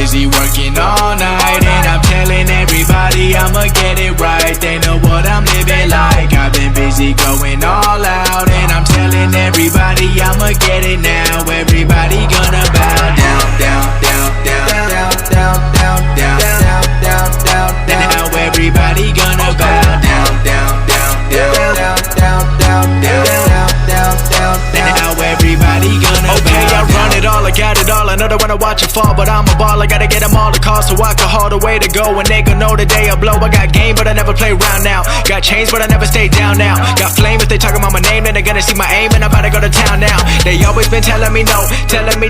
busy working all night, and I'm telling everybody I'ma get it right. They know what I'm living like. I've been busy going all out, and I'm telling everybody I'ma get it now. Everybody gonna bow down, down, down, down, down, down, down, down, down, down, down, down. Now everybody gonna bow down, down, down, down, down, down, down, down, down, down, down. Now everybody gonna bow down. I run it all, I got it all. I know they wanna watch it fall, but I'm a ball. I gotta get them all the calls so I can haul the way to go. And they gon' know the day I blow. I got game, but I never play around now. Got chains, but I never stay down now. Got flame if they talking about my name, then they're gonna see my aim, and I'm about to go to town now. They always been telling me no, telling me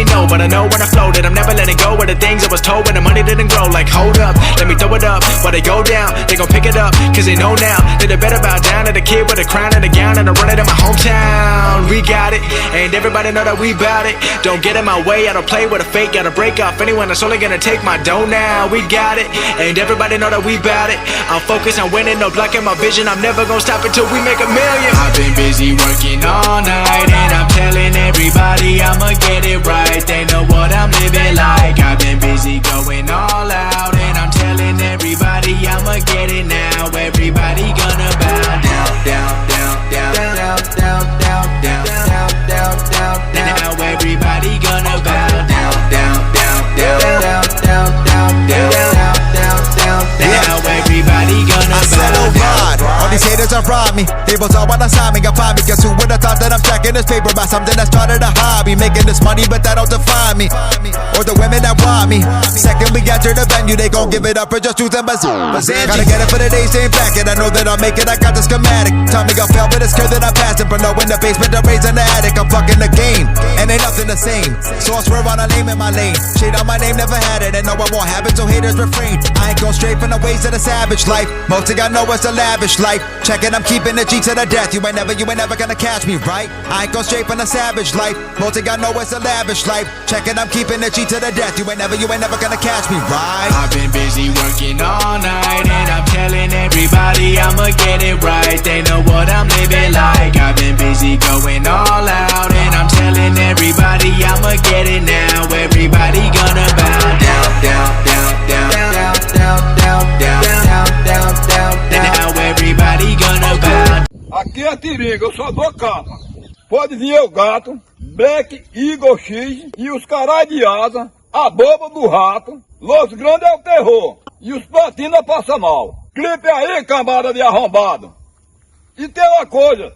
no. But I know when I floated, I'm never letting go of the things I was told when the money didn't grow. Like hold up, let me throw it up. While they go down, they gon' pick it up, cause they know now that they better bow down to the kid with a crown and a gown, and I run it in my hometown. We got it, and everybody know that we bout it. Don't get in my way, I don't play with a fake. Gotta break off anyone that's only gonna take my dough now. We got it, and everybody know that we bout it. I'm focused on winning, no blocking my vision. I'm never gonna stop until we make a million. I've been busy working all night, and I'm telling everybody I'ma get it right. They know what I'm living like. I've been busy going all out, and I'm telling everybody I'ma get it now. Everybody gonna bow down, down, down, down, down, down, down, down, down, down, down, down. Now everybody gonna bow down, down, down, down, down, down, down, down, down, down, down. Now everybody gonna bow down. All these haters are robbed me. They both all wanna sign me, got find me. Guess who would've thought that I'm tracking this paper by something that started a hobby? Making this money, but that don't define me. Or the women that want me. Second we enter the venue, they gon' give it up for just truth and bazooka. Gotta get it for the days they back, and I know that I'll make it. I got the schematic. Tell me I fail, but it's good that I'm passing. Below in the basement, I'm raising the attic. I'm fucking the game, and ain't nothing the same. So I swear on a name in my lane. Shade on my name, never had it, and no one won't have it. So haters refrain. I ain't gon' stray from the ways of the savage life. Most of y'all know it's a lavish life. Check it, I'm keeping the G to the death. You ain't never gonna catch me, right? I ain't gon' stray from the savage life. Most of y'all know it's a lavish life. Check it, I'm keeping the G to the death. You ain't never gonna catch me, right? I've been busy working all night, and I'm telling everybody I'ma get it right. They know what I'm living like. I've been busy going all out, and I'm telling everybody I'ma get it now. Everybody gonna bow down, down, down, down, down, down, down, down, down, down, down, down. Now everybody gonna bow. Aqui é Tiringa, eu só dou capa. Pode vir o gato, Black Eagle X e os carai de asa, a boba do rato, Los Grandes é o terror e os platina passa mal. Clipe aí, cambada de arrombado. E tem uma coisa,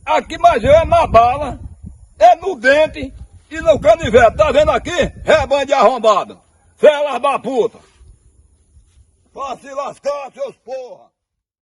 aqui mais é na bala, é no dente e no canivete. Tá vendo aqui? Rebanho de arrombado. Felas da puta. Pra se lascar, seus porra.